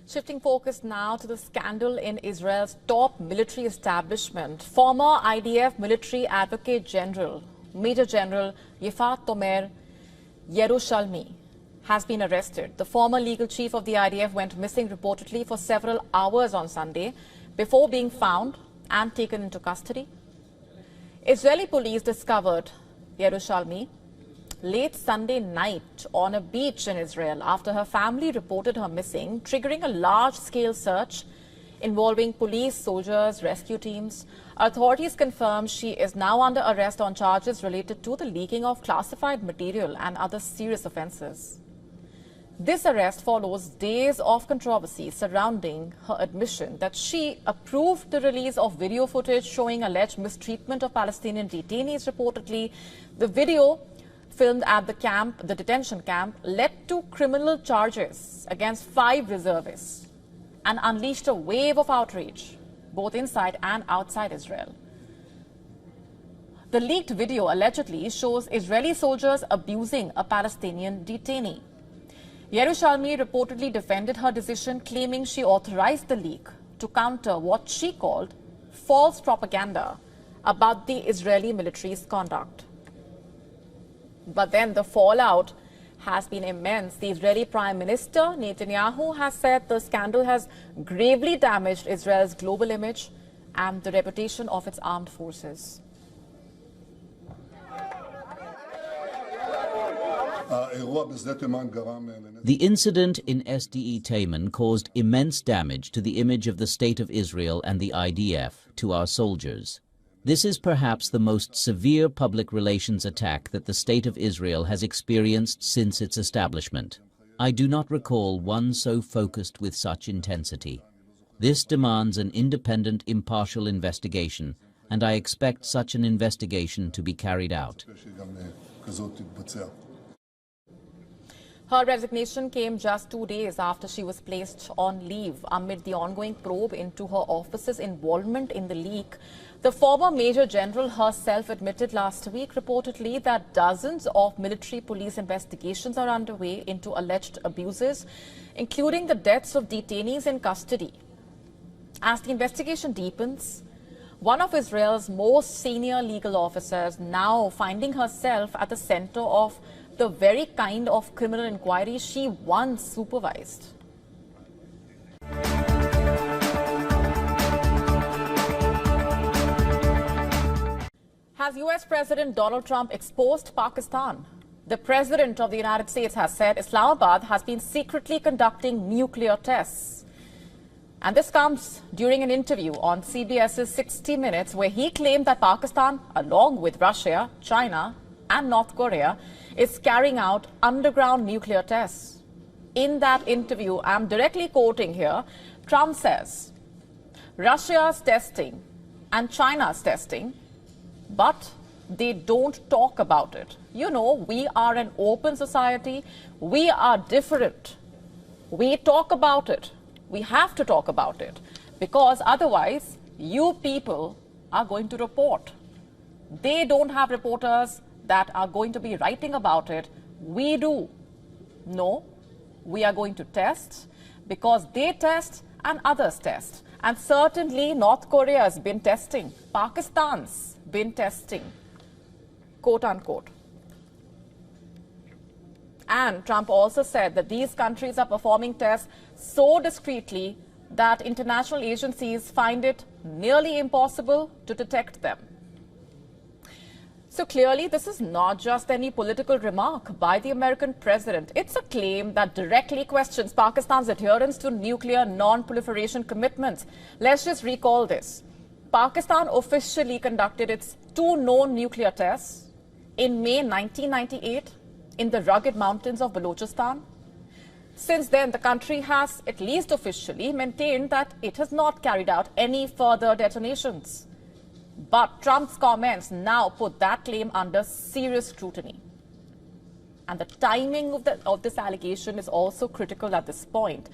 Shifting focus now to the scandal in Israel's top military establishment. Former IDF military advocate general, Major General Yifat Tomer Yerushalmi, has been arrested. The former legal chief of the IDF went missing reportedly for several hours on Sunday before being found and taken into custody. Israeli police discovered Yerushalmi late Sunday night on a beach in Israel after her family reported her missing, triggering a large-scale search involving police, soldiers, rescue teams. Authorities confirm she is now under arrest on charges related to the leaking of classified material and other serious offences. This arrest follows days of controversy surrounding her admission that she approved the release of video footage showing alleged mistreatment of Palestinian detainees. Reportedly, the video filmed at the detention camp, led to criminal charges against 5 reservists and unleashed a wave of outrage, both inside and outside Israel. The leaked video allegedly shows Israeli soldiers abusing a Palestinian detainee. Yerushalmi reportedly defended her decision, claiming she authorized the leak to counter what she called false propaganda about the Israeli military's conduct. But then the fallout has been immense. The Israeli Prime Minister Netanyahu has said the scandal has gravely damaged Israel's global image and the reputation of its armed forces. The incident in SDE Taman caused immense damage to the image of the State of Israel and the IDF, to our soldiers. This is perhaps the most severe public relations attack that the State of Israel has experienced since its establishment. I do not recall one so focused with such intensity. This demands an independent, impartial investigation, and I expect such an investigation to be carried out. Her resignation came just 2 days after she was placed on leave amid the ongoing probe into her office's involvement in the leak. The former Major General herself admitted last week reportedly that dozens of military police investigations are underway into alleged abuses, including the deaths of detainees in custody. As the investigation deepens, one of Israel's most senior legal officers now finding herself at the center of the very kind of criminal inquiry she once supervised. Has US President Donald Trump exposed Pakistan? The President of the United States has said Islamabad has been secretly conducting nuclear tests. And this comes during an interview on CBS's 60 Minutes, where he claimed that Pakistan, along with Russia, China, and North Korea, is carrying out underground nuclear tests. In that interview, I'm directly quoting here, Trump says, Russia's testing and China's testing, but they don't talk about it. You know, we are an open society. We are different. We talk about it. We have to talk about it, because otherwise you people are going to report. They don't have reporters that are going to be writing about it. We do. No, we are going to test, because they test and others test. And certainly North Korea has been testing. Pakistan's been testing, quote unquote. And Trump also said that these countries are performing tests so discreetly that international agencies find it nearly impossible to detect them. So clearly, this is not just any political remark by the American president. It's a claim that directly questions Pakistan's adherence to nuclear non-proliferation commitments. Let's just recall this. Pakistan officially conducted its 2 known nuclear tests in May 1998 in the rugged mountains of Balochistan. Since then, the country has, at least officially, maintained that it has not carried out any further detonations. But Trump's comments now put that claim under serious scrutiny. And the timing of this allegation is also critical at this point.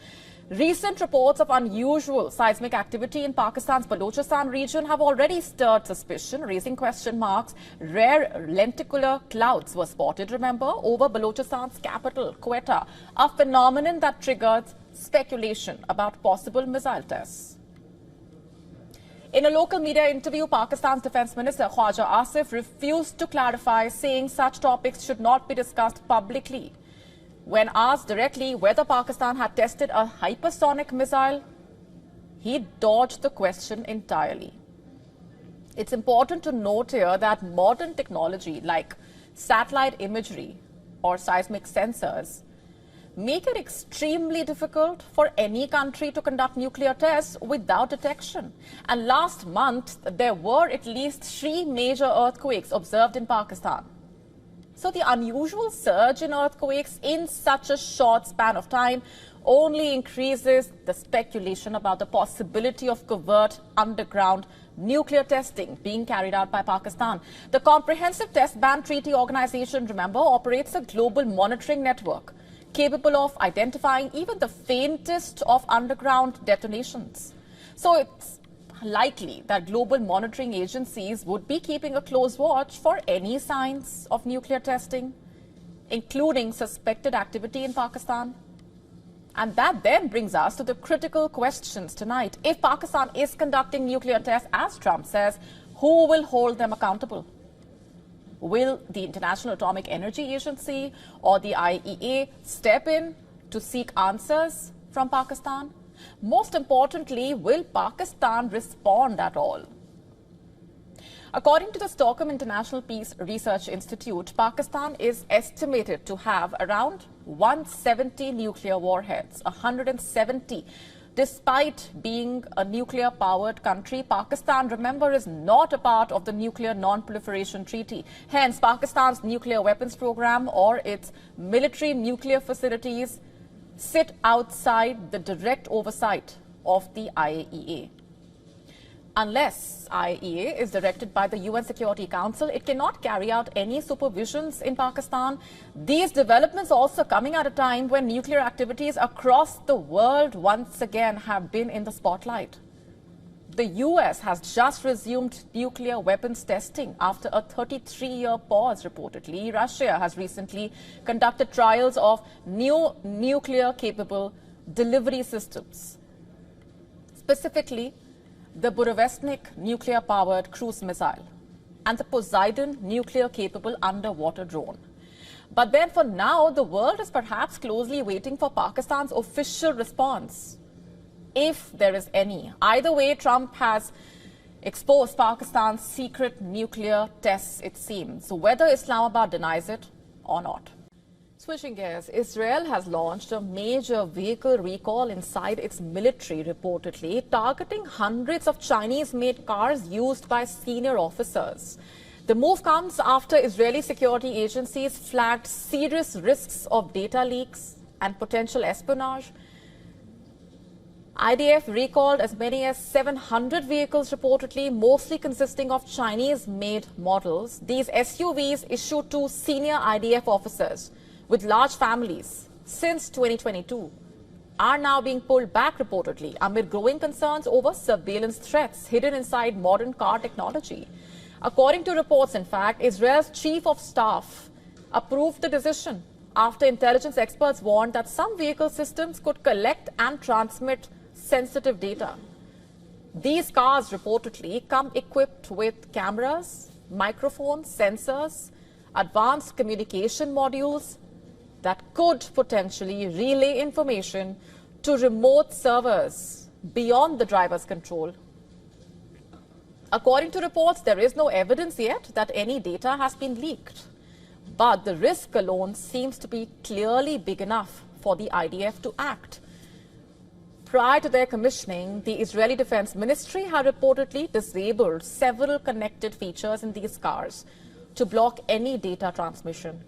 Recent reports of unusual seismic activity in Pakistan's Balochistan region have already stirred suspicion, raising question marks. Rare lenticular clouds were spotted, remember, over Balochistan's capital, Quetta, a phenomenon that triggered speculation about possible missile tests. In a local media interview, Pakistan's Defence Minister Khwaja Asif refused to clarify, saying such topics should not be discussed publicly. When asked directly whether Pakistan had tested a hypersonic missile, he dodged the question entirely. It's important to note here that modern technology like satellite imagery or seismic sensors make it extremely difficult for any country to conduct nuclear tests without detection. And last month, there were at least 3 major earthquakes observed in Pakistan. So the unusual surge in earthquakes in such a short span of time only increases the speculation about the possibility of covert underground nuclear testing being carried out by Pakistan. The Comprehensive Test Ban Treaty Organization, remember, operates a global monitoring network capable of identifying even the faintest of underground detonations. So it's likely that global monitoring agencies would be keeping a close watch for any signs of nuclear testing, including suspected activity in Pakistan. And that then brings us to the critical questions tonight. If Pakistan is conducting nuclear tests, as Trump says, who will hold them accountable? Will the International Atomic Energy Agency or the IAEA step in to seek answers from Pakistan? Most importantly, will Pakistan respond at all? According to the Stockholm International Peace Research Institute, Pakistan is estimated to have around 170 nuclear warheads, 170. Despite being a nuclear-powered country, Pakistan, remember, is not a part of the Nuclear Non-Proliferation Treaty. Hence, Pakistan's nuclear weapons program or its military nuclear facilities sit outside the direct oversight of the IAEA. Unless IAEA is directed by the UN Security Council, it cannot carry out any supervisions in Pakistan. These developments also coming at a time when nuclear activities across the world once again have been in the spotlight. The US has just resumed nuclear weapons testing after a 33-year pause, reportedly. Russia has recently conducted trials of new nuclear-capable delivery systems. Specifically, the Burevestnik nuclear-powered cruise missile and the Poseidon nuclear-capable underwater drone. But then for now, the world is perhaps closely waiting for Pakistan's official response, if there is any. Either way, Trump has exposed Pakistan's secret nuclear tests, it seems, so whether Islamabad denies it or not. Switching gears, Israel has launched a major vehicle recall inside its military, reportedly, targeting hundreds of Chinese-made cars used by senior officers. The move comes after Israeli security agencies flagged serious risks of data leaks and potential espionage. IDF recalled as many as 700 vehicles, reportedly, mostly consisting of Chinese-made models. These SUVs issued to senior IDF officers with large families since 2022 are now being pulled back, reportedly, amid growing concerns over surveillance threats hidden inside modern car technology. According to reports, in fact, Israel's chief of staff approved the decision after intelligence experts warned that some vehicle systems could collect and transmit sensitive data. These cars reportedly come equipped with cameras, microphones, sensors, advanced communication modules that could potentially relay information to remote servers beyond the driver's control. According to reports, there is no evidence yet that any data has been leaked, but the risk alone seems to be clearly big enough for the IDF to act. Prior to their commissioning, the Israeli Defense Ministry had reportedly disabled several connected features in these cars to block any data transmission.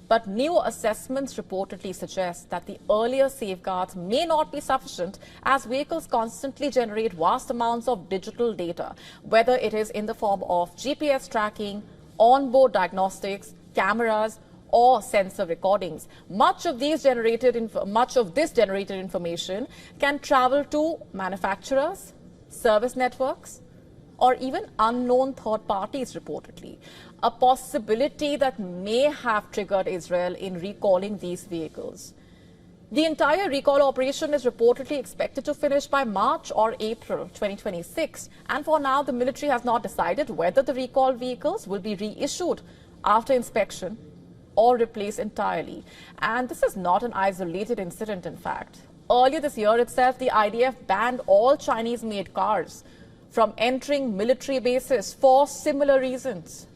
But new assessments reportedly suggest that the earlier safeguards may not be sufficient, as vehicles constantly generate vast amounts of digital data, whether it is in the form of GPS tracking, onboard diagnostics, cameras, or sensor recordings. Much of this generated information can travel to manufacturers, service networks, or even unknown third parties, reportedly. A possibility that may have triggered Israel in recalling these vehicles. The entire recall operation is reportedly expected to finish by March or April 2026. And for now, the military has not decided whether the recalled vehicles will be reissued after inspection or replaced entirely. And this is not an isolated incident, in fact. Earlier this year itself, the IDF banned all Chinese-made cars from entering military bases for similar reasons.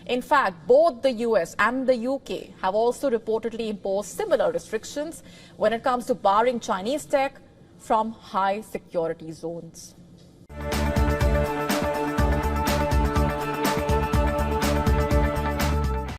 In fact, both the US and the UK have also reportedly imposed similar restrictions when it comes to barring Chinese tech from high security zones.